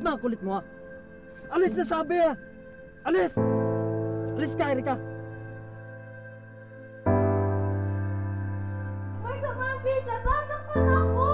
na ang kulit mo, ha? Alis na sabi, ha? Alis! Alis ka, Erika! Huwag naman, please! Nasasaktan ako!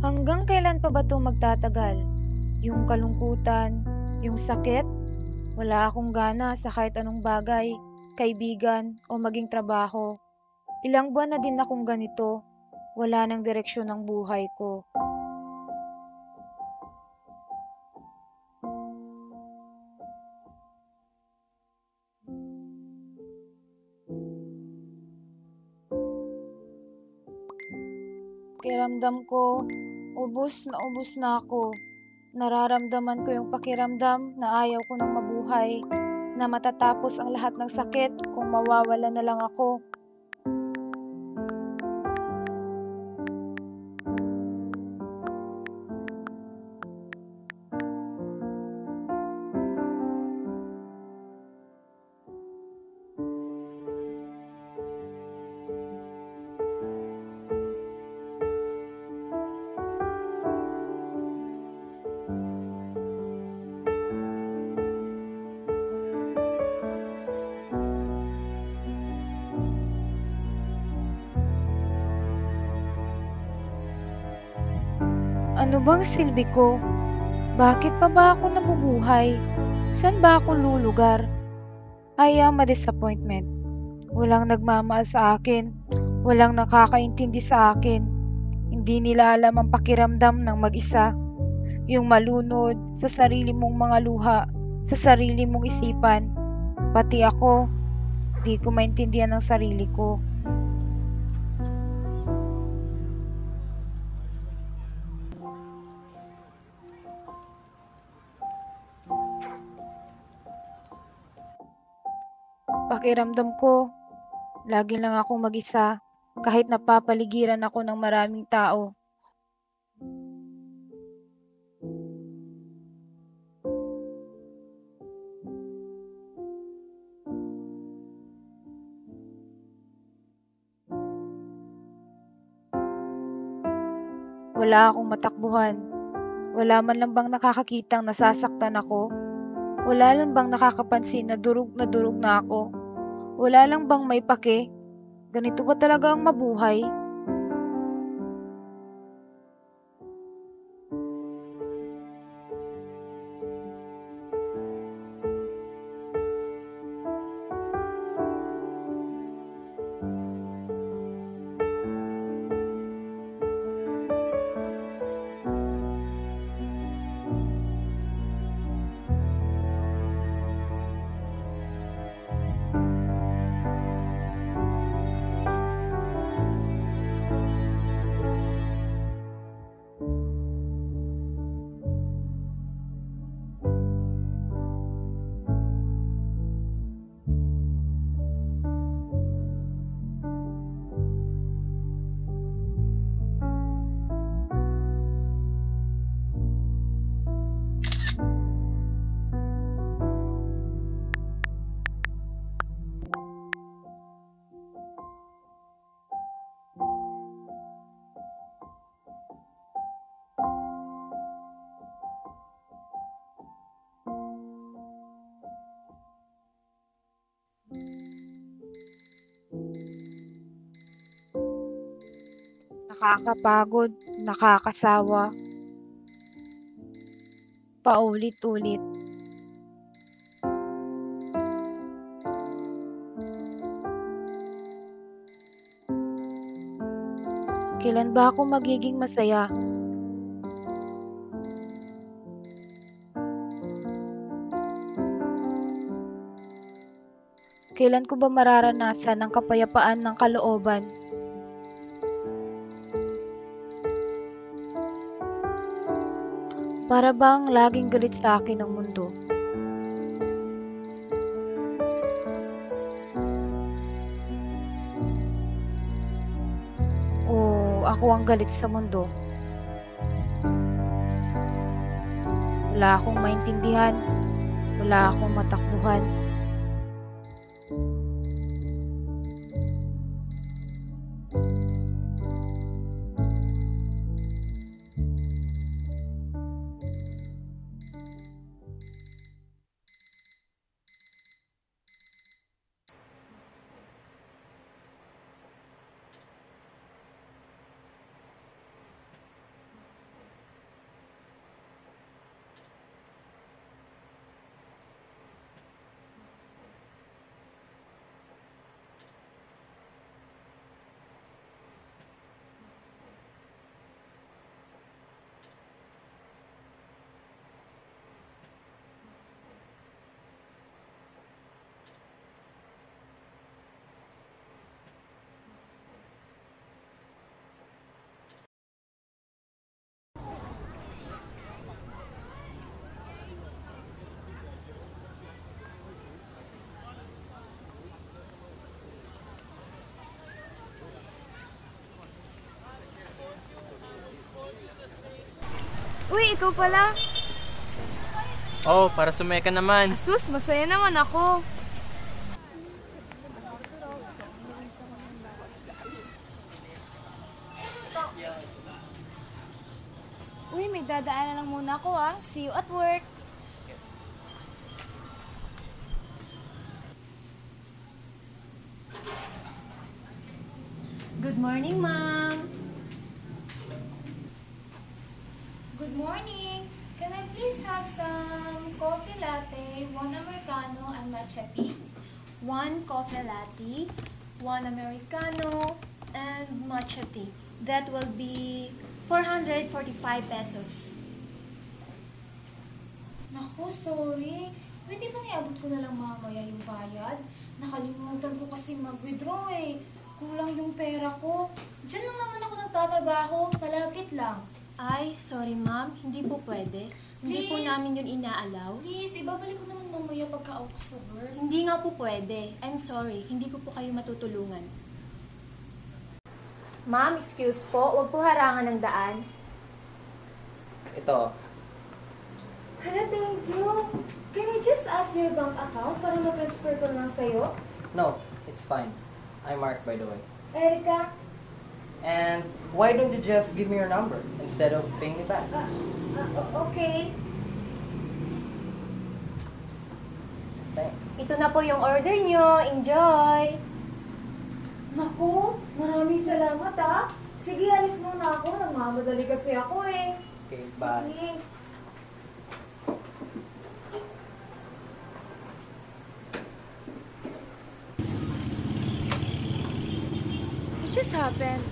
Hanggang kailan pa ba ito magtatagal? Yung kalungkutan, yung sakit, wala akong gana sa kahit anong bagay, kaibigan o maging trabaho. Ilang buwan na din akong ganito, wala nang direksyon ng buhay ko. Pakiramdam ko, ubos na ako. Nararamdaman ko yung pakiramdam na ayaw ko nang mabuhay, na matatapos ang lahat ng sakit kung mawawala na lang ako. Ano bang silbi ko? Bakit pa ba ako nabubuhay? Saan ba ako lulugar? I am a disappointment. Walang nagmamahal sa akin. Walang nakakaintindi sa akin. Hindi nila alam ang pakiramdam ng mag-isa. Yung malunod sa sarili mong mga luha, sa sarili mong isipan. Pati ako, di ko maintindihan ang sarili ko. Pakiramdam ko, lagi lang akong mag-isa kahit napapaligiran ako ng maraming tao. Wala akong matakbuhan. Wala man lang bang nakakakitang nasasaktan ako? Wala lang bang nakakapansin na durog na ako? Wala lang bang may pake? Ganito ba talaga ang mabuhay? Nakakapagod, nakakasawa, paulit-ulit. Kailan ba ako magiging masaya? Kailan ko ba mararanasan ang kapayapaan ng kalooban? Para bang laging galit sa akin ang mundo? O ako ang galit sa mundo? Wala akong maintindihan, wala akong matakbuhan. Uy, ikaw pala. Oh, para sumeka naman. Asus, masaya naman ako. Uy, may dadaanan lang muna ako ah. See you at work. Good morning, ma'am. Good morning. Can I please have some coffee latte, 1 Americano, and matcha tea? 1 coffee latte, 1 Americano, and matcha tea. That will be 445 pesos. Naku, sorry. Pwede bang iabot ko na lang mamaya yung bayad? Nakalimutan ko kasi mag-withdraw eh. Kulang yung pera ko. Diyan lang naman ako nagtatrabaho. Malapit lang. Ay, sorry ma'am. Hindi po pwede. Hindi po Please. namin yun inaalaw. Please, ibabalik ko naman mamaya pagka-out ko sa work. Hindi nga po pwede. I'm sorry. Hindi ko po kayo matutulungan. Ma'am, excuse po. Huwag po harangan ng daan. Ito. Hala, thank you. Can I just ask your bank account para ma-transfer ko lang sa'yo? No, it's fine. I'm Mark, by the way. Erica? And why don't you just give me your number instead of paying me back? Okay. Thanks. Ito na po yung order nyo. Enjoy! Naku, maraming salamat ah. Sige, alis muna ako. Nagmamadali kasi ako eh. Okay, bye. Sige. What just happened?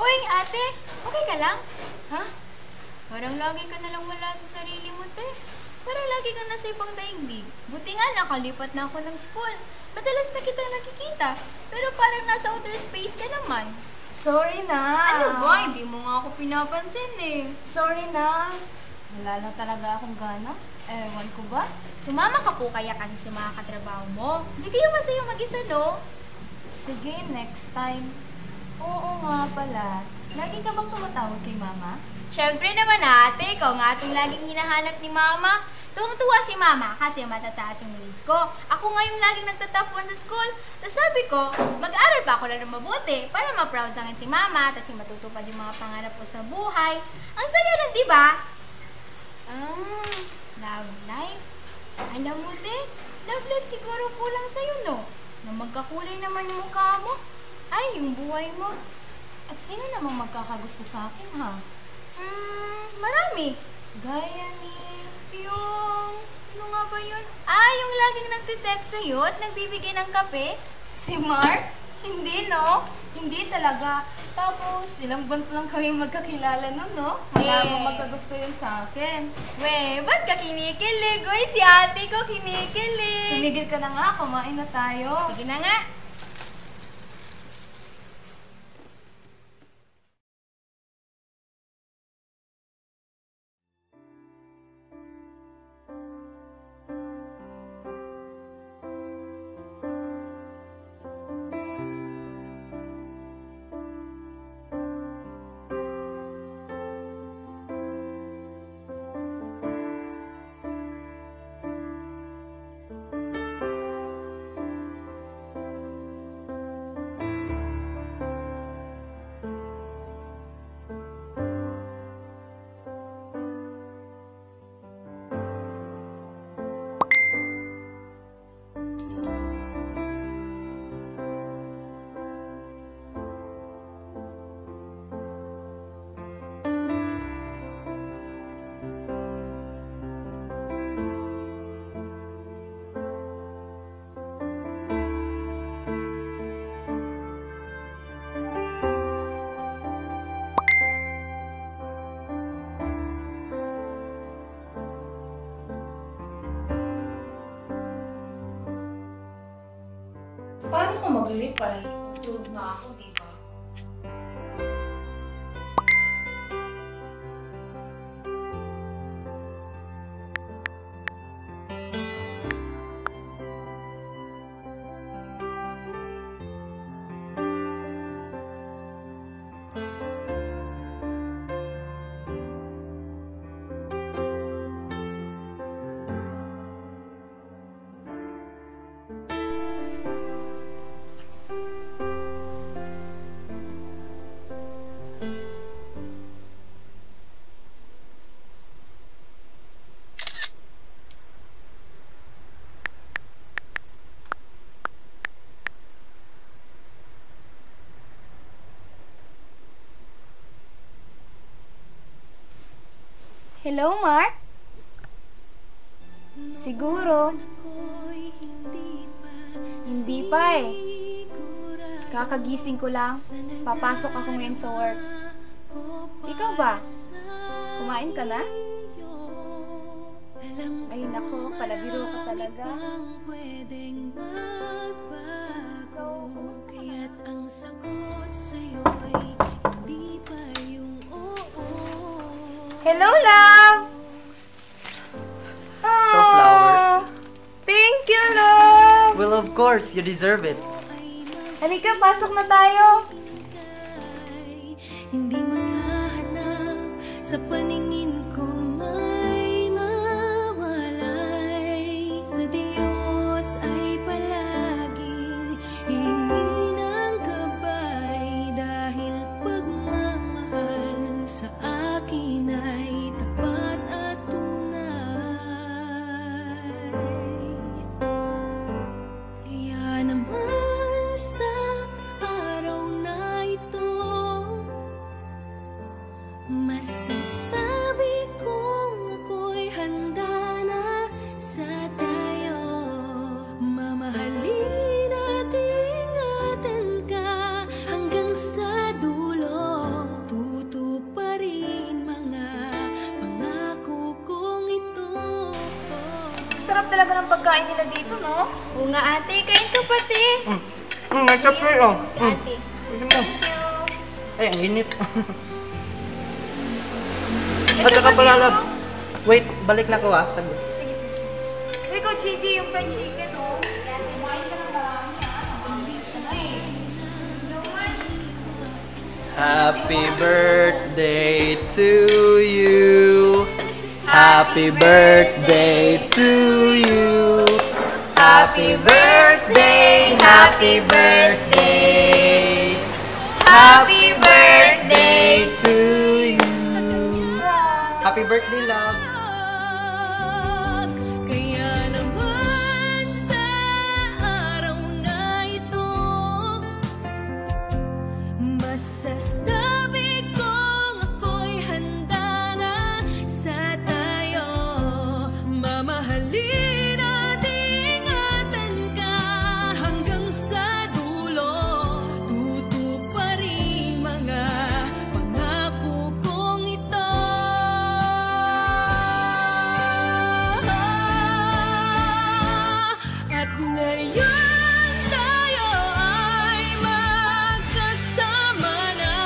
Uy, ate! Okay ka lang? Ha? Parang lagi ka nalang wala sa sarili mo, te. Parang lagi ka nasa ibang daigdig. Buti nga nakalipat na ako ng school. Madalas na kita nakikita. Pero parang nasa outer space ka naman. Sorry na. Ano ba? Hindi mo nga ako pinapansin eh. Sorry na. Wala lang talaga akong gana. Ewan ko ba? Sumama ka po kaya kasi sa mga katrabaho mo. Hindi kayo masaya mag-isa, no? Sige, next time. Oo nga pala. Lagi ka bang tumatawag kay mama? Siyempre naman ate, ikaw nga itong laging hinahanap ni Mama. Tuwang-tuwa si Mama kasi matataas yung grades ko. Ako nga yung laging nagtatop 1 sa school. Tapos sabi ko, mag-aaral pa ako lang ng mabuti para ma-proud sa akin si Mama, tapos matutupad yung mga pangarap ko sa buhay. Ang saya nun, di ba? Love life. Alam mo, te, love life siguro kulang sa'yo, no? Na magkakulay naman yung mukha mo. Ay, yung buhay mo. At sino namang magkakagusto sa akin, ha? Marami. Gaya ni... Sino nga ba yun? Yung laging nagtitext sa'yo at nagbibigay ng kape? Si Mark? Hindi, no? Hindi talaga. Tapos, ilang buwan pa lang kami magkakilala nun, no? Wala mo magkagusto yun sa akin. Ba't ka kinikilig? Uy, si ate ko kinikilig. Tumigil ka na nga, kumain na tayo. Sige na nga. Paano ka mag-reply? Tulog na ako, di ba? Hello, Mark? Siguro. Hindi pa eh. Kakagising ko lang. Papasok ako ngayon sa work. Ikaw ba? Kumain ka na? Ay nako, palabiro ka talaga. So, kumusta ka na? Ang sagot sa'yo ay hindi pa yung oo. Hello, love! Ito, flowers. Thank you, love! Well, of course, you deserve it. Halika, pasok na tayo. Hindi makahanap sa paningin ko may mawalay. Sa Diyos ay palaging hihingi ng gabay dahil pagmamahal sa akin ay tapat at tunay. Kaya naman sa araw na ito masasabi kong ako'y handa na sa tayo. Mamahalin at ingatan ka hanggang sa dulo. Tutuparin mga pangako kong ito. Sarap talaga ng pagkain nila dito, no? Oo nga, ate. Kain ka pati. May kape, oh. Si ate. Ay, ang init. At saka pala, love. Wait, balik na ko saglit. Sige, sige, sige. Uy, ko, Gigi, yung fried chicken, oh. Kumain ka ng marami, Hindi ka na eh. Happy birthday to you. Happy birthday to you. Happy birthday, happy birthday. Happy birthday to you. Happy birthday, love. Kaya naman sa araw na ito, masasabi kong ako'y handa na sa tayo. Mamahalin at ingatan ka hanggang sa dulo. Tutuparin mga pangako kong ito. At ngayon tayo ay magkasama na,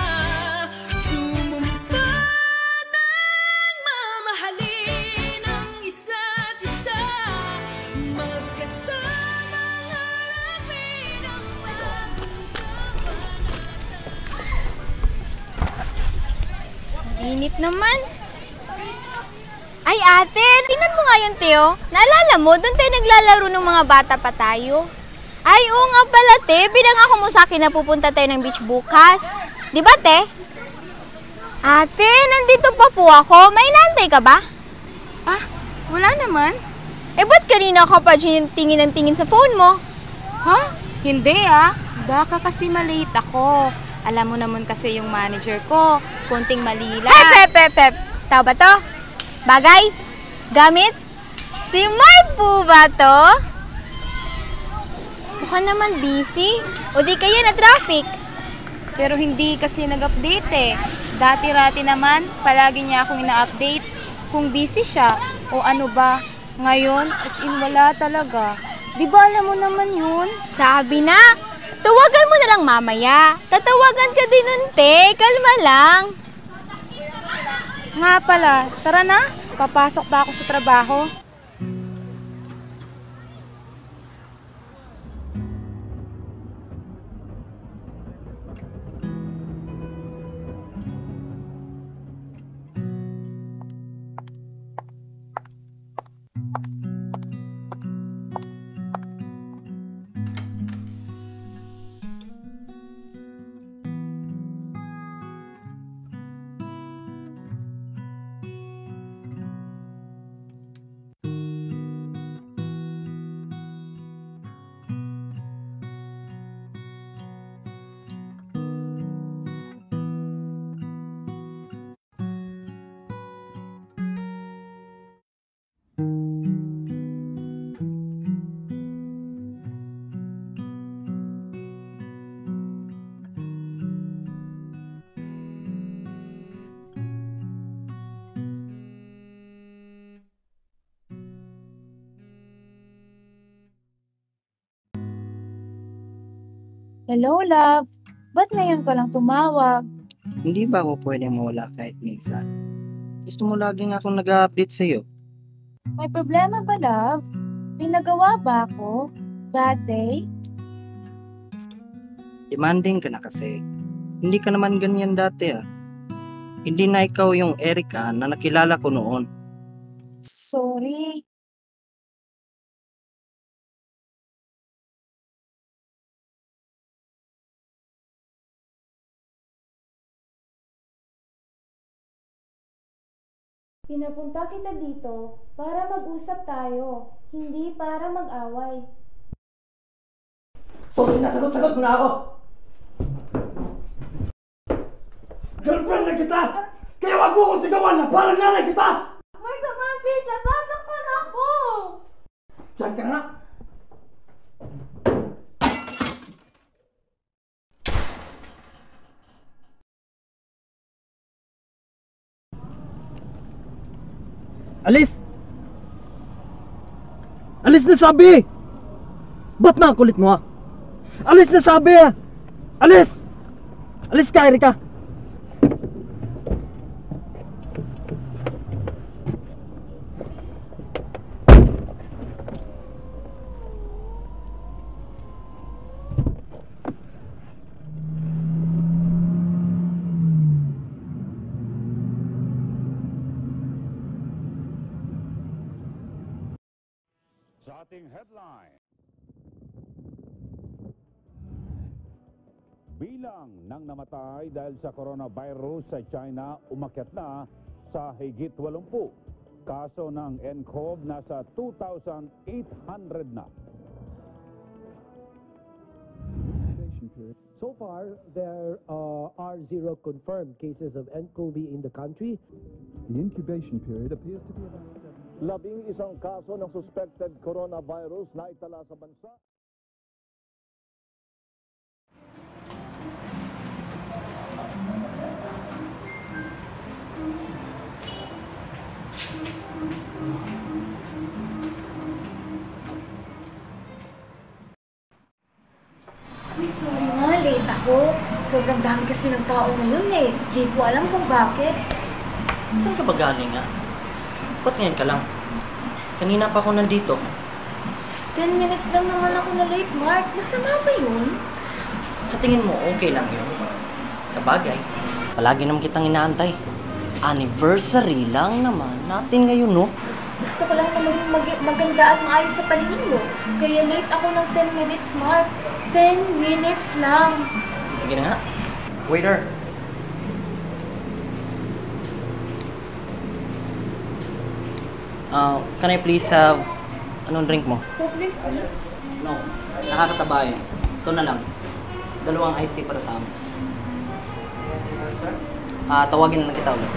sumumpat ang mamahalin ang isa't isa, magkasamang harapin ang bagong kabanata. Init naman. Ay ate, tingnan mo nga yun, Teo. Naalala mo, doon tayo naglalaro ng mga bata pa tayo. Ay, oo nga pala, te. Pinangako mo sa akin na pupunta tayo ng beach bukas. Di ba, te? Ate, nandito pa po ako. May inaantay ka ba? Ah, wala naman. Eh, ba't kanina ka pa tingin ng tingin sa phone mo? Ha? Hindi ah. Baka kasi malate ako. Alam mo naman kasi yung manager ko, konting malila. Pep. Tao ba to? Bagay? Gamit? Si Mark po ba to? Mukha naman busy. O di kaya na traffic. Pero hindi kasi nag-update eh. Dati-rati naman, palagi niya akong ina-update kung busy siya o ano ba. Ngayon, as in wala talaga. Di ba alam mo naman yun? Sabi na, tawagan mo na lang mamaya. Tatawagan ka din nun, te. Kalma lang. Nga pala, tara na. Papasok pa ako sa trabaho. Hello, love. Ba't ngayon ka lang tumawag? Hindi ba ako pwedeng mawala kahit minsan? Gusto mo laging akong nag-update sa'yo. May problema ba, love? May nagawa ba ako? Bad day? Demanding ka na kasi. Hindi ka naman ganyan dati ah. Hindi na ikaw yung Erica na nakilala ko noon. Sorry. Pinapunta kita dito para mag-usap tayo, hindi para mag-away. So, sinasagot-sagot mo na ako! Girlfriend na kita! Kaya wag mo kong sigawan na parang nanay kita! Mark naman, please! Nasasaktan ako! Diyan ka nga! Alis! Alis na sabi! Ba't na ang kulit mo ha? Alis na sabi ha! Alis! Alis ka, Erika! ating headline. Bilang ng namatay dahil sa coronavirus sa China umakyat na sa higit 80. Kaso ng nCoV nasa 2,800 na. So far, there are 0 confirmed cases of nCoV in the country. The incubation period appears to be about 7. 11 kaso ng suspected coronavirus na itala sa bansa. Uy, sorry nga, late ako. Sobrang dami kasi ng tao ngayon eh. Di ko alam kung bakit. Saan ka ba galing nga? Ba't ngayon ka lang? Kanina pa ako nandito. 10 minutes lang naman ako na late, Mark. Masama ba yun? Sa tingin mo, okay lang yun? Sa bagay, palagi naman kitang inaantay. Anniversary lang naman natin ngayon, no? Gusto ko lang na maging maganda at maayos sa paningin mo. Kaya late ako ng 10 minutes, Mark. 10 minutes lang. Sige na nga. Waiter. Can I please have anong drink mo? Soft drinks, please. No. Nakakataba yun. Ito na lang. 2 iced tea para sa amin. Sir? Tawagin na lang kita ulit.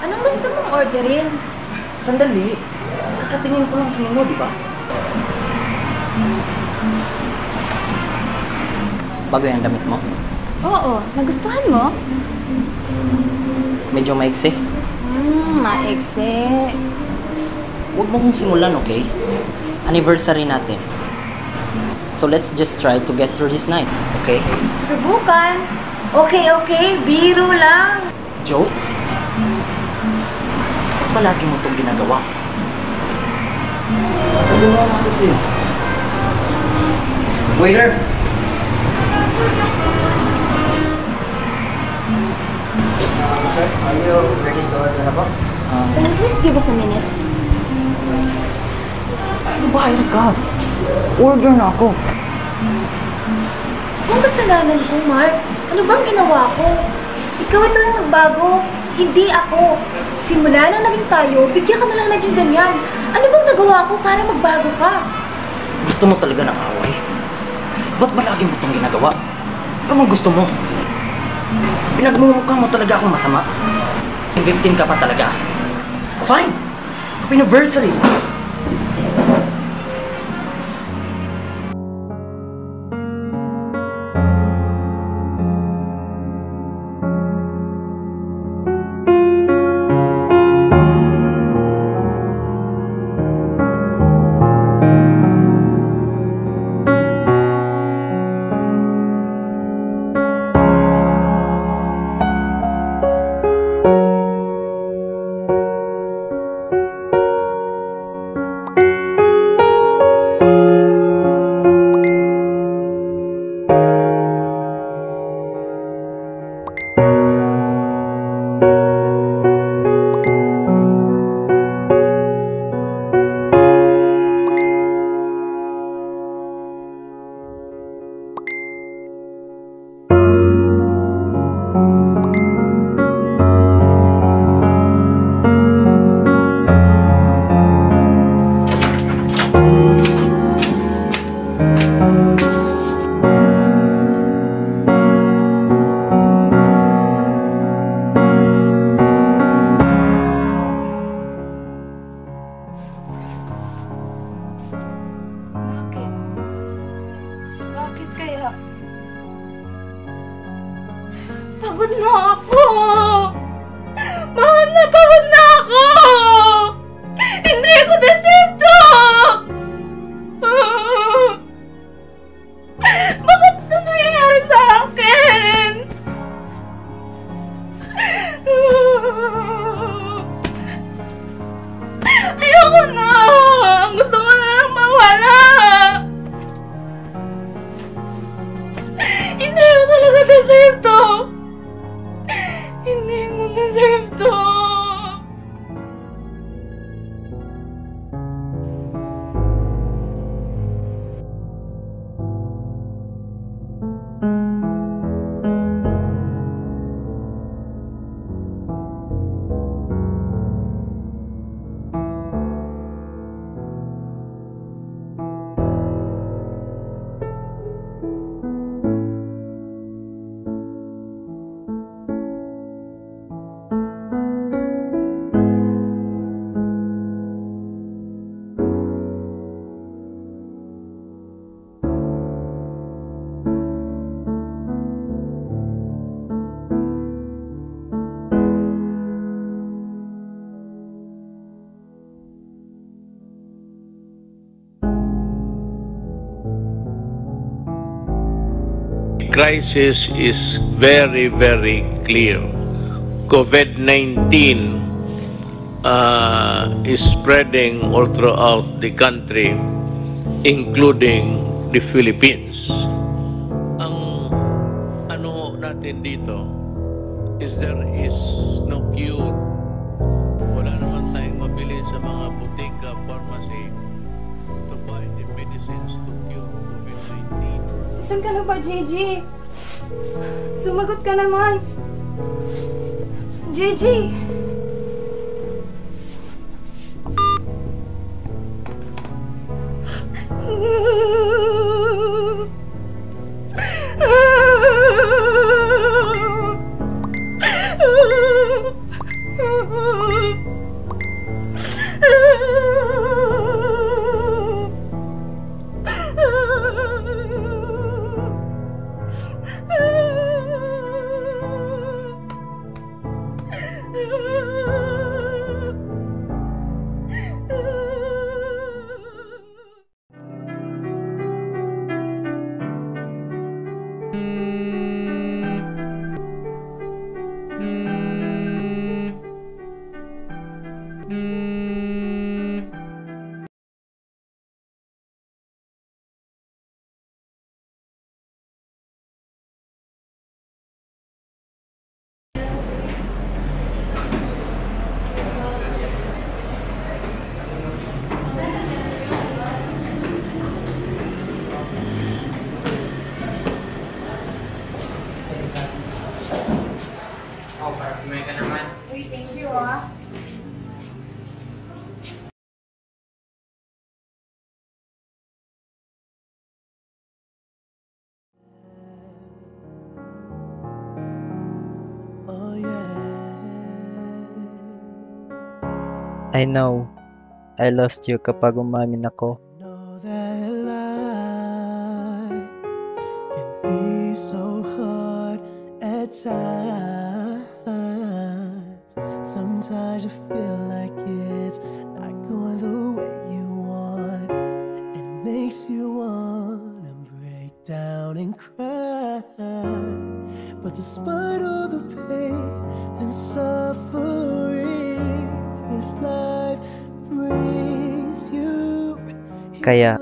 Anong gusto mong orderin? Sandali. Kakatingin ko lang sa menu, di ba? Bago yung damit mo? Oo. Nagustuhan mo? Medyo maiksi. Maiksi. Huwag mo kong simulan, okay? Anniversary natin. So let's just try to get through this night, okay? Subukan. Okay. Biro lang. Joke? Ba't palagi mo itong ginagawa? Naguluhan ako sa'yo. Waiter! Sir, are you ready to order na ba? Can you please give us a minute? Ano ba, Erica? Order na ako. Anong kasalanan ko, Mark? Ano bang ginawa ko? Ikaw ito yung nagbago, hindi ako. Simula nung naging tayo, bigyan ka na lang naging ganyan. Ano bang nagawa ko para magbago ka? Gusto mo talaga ng away? Ba't ba lagi mo itong ginagawa? Ano gusto mo? Pinagmumukha mo talaga akong masama. Victim ka pa talaga. Fine! Happy anniversary! Pagod na ako! Mahal na pagod na ako! Hindi ko deserve to! Bakit ito nangyayari sa akin? Ayoko na! Gusto ko na lang mawala! Hindi ko talaga deserve to! crisis is very, very clear. COVID-19 is spreading all throughout the country, including the Philippines. Ang ano natin dito is there is no cure. Wala naman tayong mabili sa mga butika, pharmacy to buy the medicines to cure COVID-19. Saan ka na ba, Gigi? Sumagot ka naman. Gigi! May ka naman. Uy, thank you ah. Oh yeah. I know, I lost you kapag umamin ako. Know that life can be so hard at times. Sometimes you feel like it's not going the way you want. It makes you wanna break down and cry. But despite all the pain and sufferings this life brings you, Kaya,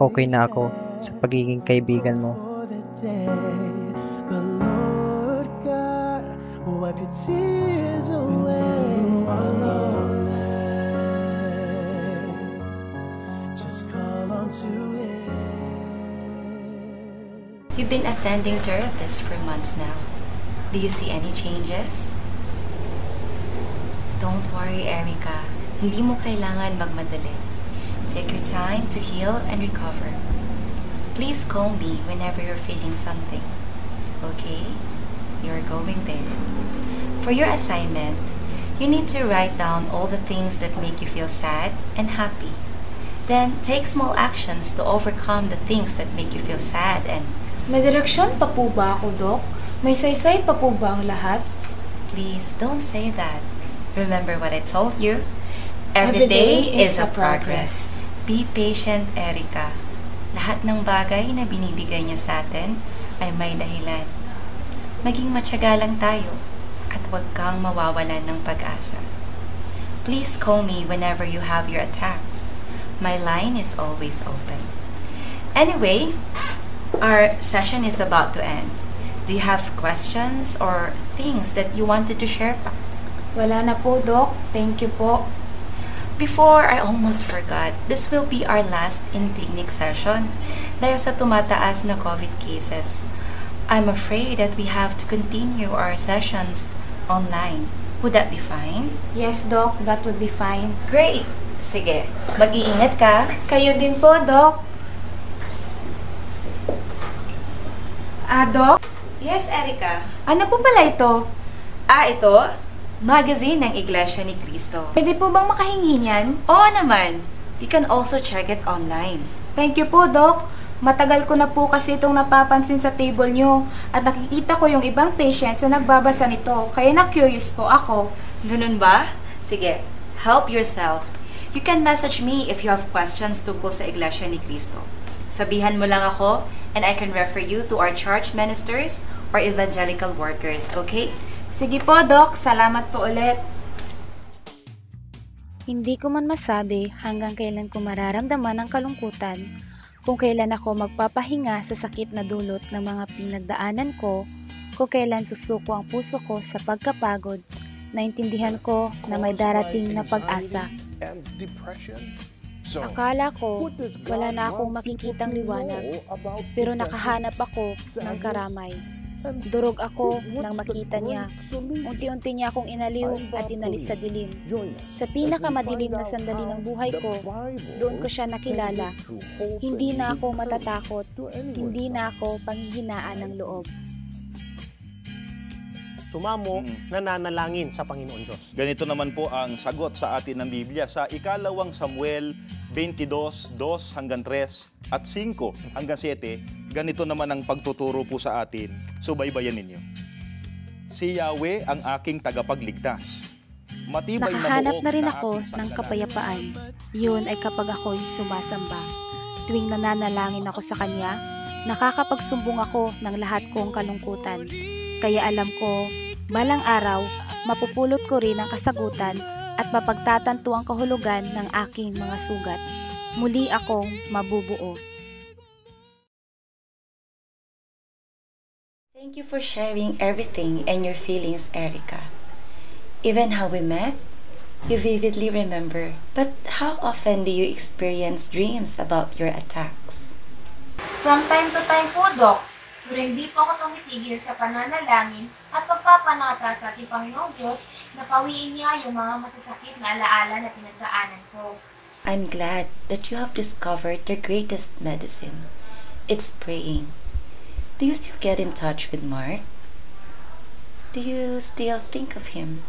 okay na ako sa pagiging kaibigan mo. the Lord God will wipe your tears away. When you are lonely, just call on to Him. You've been attending therapists for months now. Do you see any changes? Don't worry, Erica. Hindi mo kailangan magmadali. Take your time to heal and recover. Please call me whenever you're feeling something. Okay? You're going there. For your assignment, you need to write down all the things that make you feel sad and happy. Then, take small actions to overcome the things that make you feel sad and... May direksyon pa po ba ako, Dok? May saysay pa po ba ang lahat? Please, don't say that. Remember what I told you? Every day is a progress. Be patient, Erica. Lahat ng bagay na binibigay niya sa atin ay may dahilan. Maging matyaga lang tayo at huwag kang mawawalan ng pag-asa. Please call me whenever you have your attacks. My line is always open. Anyway, our session is about to end. Do you have questions or things that you wanted to share pa? Wala na po, Dok. Thank you po. Before I almost forgot, this will be our last in-clinic session dahil sa tumataas na COVID cases. I'm afraid that we have to continue our sessions online. Would that be fine? Yes, Doc. That would be fine. Great! Sige, mag-iingat ka. Kayo din po, Doc. Doc? Yes, Erica. Ano po pala ito? Ito? Magazine ng Iglesia ni Cristo. Pwede po bang makahingi niyan? Oo naman. You can also check it online. Thank you po, Doc. Matagal ko na po kasi itong napapansin sa table nyo at nakikita ko yung ibang patients na nagbabasa nito. Kaya na-curious po ako. Ganun ba? Sige, help yourself. You can message me if you have questions tungkol sa Iglesia ni Cristo. Sabihan mo lang ako and I can refer you to our church ministers or evangelical workers, okay? Sige po, Doc. Salamat po ulit. Hindi ko man masabi hanggang kailan ko mararamdaman ang kalungkutan, kung kailan ako magpapahinga sa sakit na dulot ng mga pinagdaanan ko, kung kailan susuko ang puso ko sa pagkapagod, naintindihan ko na may darating na pag-asa. Akala ko wala na akong makikitang liwanag, pero nakahanap ako ng karamay. Durog ako nang makita niya. Unti-unti niya akong inaliw at inalis sa dilim. Sa pinakamadilim na sandali ng buhay ko, doon ko siya nakilala. Hindi na ako matatakot, hindi na ako panghihinaan ng loob. Sumamo, nananalangin sa Panginoon Diyos. Ganito naman po ang sagot sa atin ng Biblia sa ikalawang Samuel 22:2 hanggang 3 at 5 hanggang 7. Ganito naman ang pagtuturo po sa atin. Subaybayan ninyo. Si Yahweh ang aking tagapagligtas. Matibay Nakahanap na rin buhok ako aking ng sandalan. kapayapaan. Yun ay kapag ako'y sumasamba. Tuwing nananalangin ako sa Kanya, nakakapagsumbong ako ng lahat kong kalungkutan. Kaya alam ko, balang araw, mapupulot ko rin ang kasagutan at mapagtatanto ang kahulugan ng aking mga sugat. Muli akong mabubuo. Thank you for sharing everything and your feelings, Erica. Even how we met, you vividly remember. But how often do you experience dreams about your attacks? From time to time po, Doc. Pero hindi po ako tumitigil sa pananalangin at pagpapanata sa ating Panginoong Diyos na pawiin niya yung mga masasakit na alaala na pinagdaanan ko. I'm glad that you have discovered your greatest medicine. It's praying. Do you still get in touch with Mark? Do you still think of him?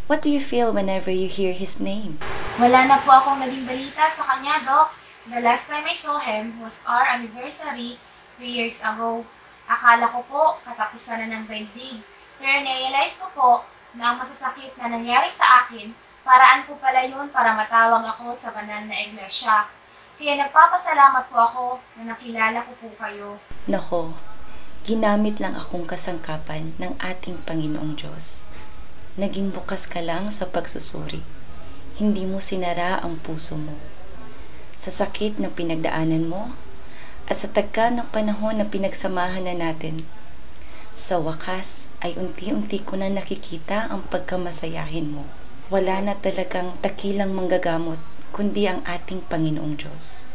What do you feel whenever you hear his name? Wala na po akong naging balita sa kanya, Doc. The last time I saw him was our anniversary 3 years ago. Akala ko po katapusan na ng daigdig. Pero na-realize ko po na ang masasakit na nangyari sa akin, paraan po pala yun para matawag ako sa banal na iglesia. Kaya nagpapasalamat po ako na nakilala ko po kayo. Nako, ginamit lang akong kasangkapan ng ating Panginoong Diyos. Naging bukas ka lang sa pagsusuri. Hindi mo sinara ang puso mo. Sa sakit na pinagdaanan mo, at sa tagka ng panahon na pinagsamahan na natin, sa wakas ay unti-unti ko na nakikita ang pagkamasayahin mo. Wala na talagang takilang manggagamot, kundi ang ating Panginoong Diyos.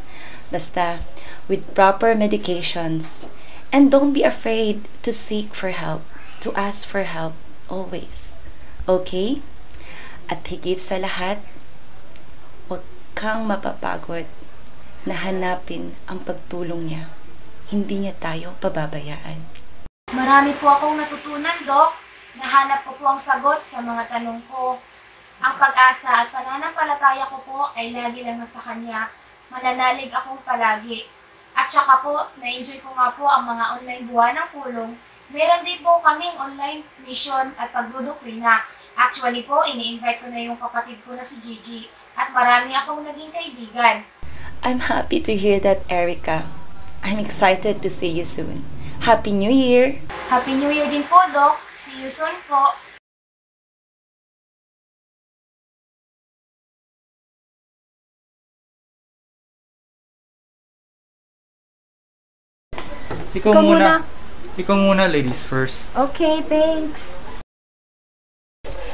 Basta, with proper medications, and don't be afraid to seek for help, to ask for help, always. Okay? At higit sa lahat, huwag kang mapapagod na hanapin ang pagtulong niya. Hindi niya tayo pababayaan. Marami po akong natutunan, Doc. Nahanap ko po ang sagot sa mga tanong ko. Ang pag-asa at pananampalataya ko po ay lagi lang nasa Kanya. Mananalig akong palagi. At saka po, na-enjoy ko nga po ang mga online buwan ng pulong. Meron din po kaming online mission at pagduduklina. Actually po, ini-invite ko na yung kapatid ko na si Gigi. At marami akong naging kaibigan. I'm happy to hear that, Erica. I'm excited to see you soon. Happy New Year! Happy New Year din po, Doc. See you soon po. Ikaw muna. Ikaw muna, ladies first. Okay, thanks.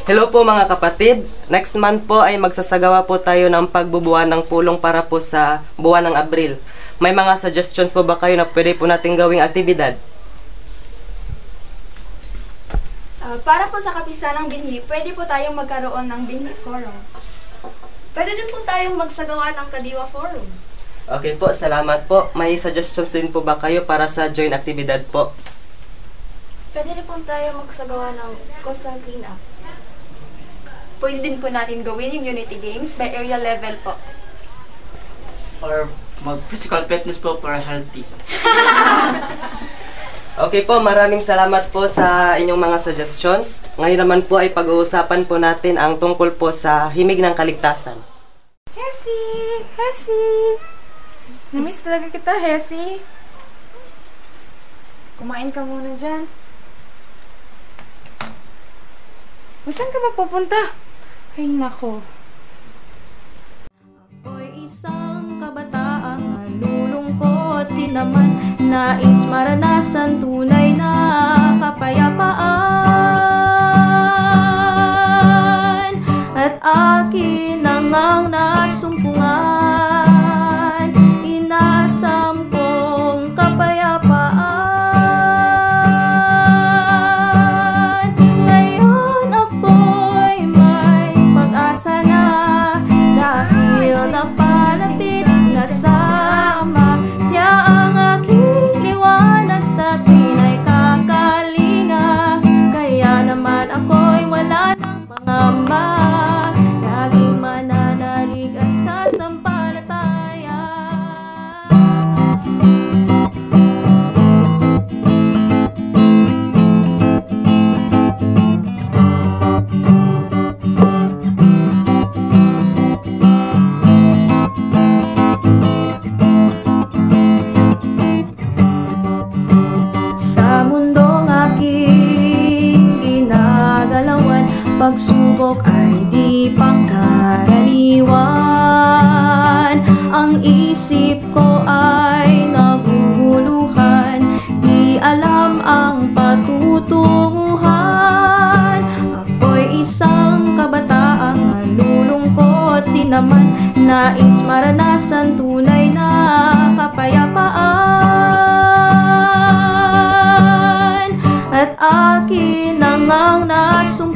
Hello po mga kapatid. Next month po ay magsasagawa po tayo ng pagbubuan ng pulong para po sa buwan ng Abril. May mga suggestions po ba kayo na pwede po nating gawing aktibidad? Para po sa kapisan ng binhi, pwede po tayong magkaroon ng binhi forum. Pwede din po tayong magsagawa ng Kadiwa Forum. Okay po, salamat po. May suggestions din po ba kayo para sa joint aktibidad po? Pwede din po tayo magsagawa ng coastal cleanup. Pwede din po natin gawin yung Unity Games by area level po. Or mag-physical fitness po para healthy. Okay po, maraming salamat po sa inyong mga suggestions. Ngayon naman po ay pag-uusapan po natin ang tungkol po sa himig ng kaligtasan. Hesi! Namiss Miss talaga kita, Hesi. Kumain ka muna dyan. Saan ka ba pupunta? Ay, nako. Ako'y isang kabataang nalulungkot, di naman nais maranasan tunay na kapayapaan. At akin ang nasumpungan, inasam kong kapayapaan. Ngayon ako'y may pag-asa na, dahil napalapit na sa Ama. Siya ang aking liwanag sa tinay kakalinga. Kaya naman ako'y wala ng pangamba, laging mananalig at sasampalataya. Sa mundong aking ginagalawan, pagsubok ay di pangkaraniwan. Ang isip ko ay naguguluhan, di alam ang patutunguhan. Ako'y isang kabataang nalulungkot, di naman nais maranasan tunay na kapayapaan. At akin ang nasumpungan,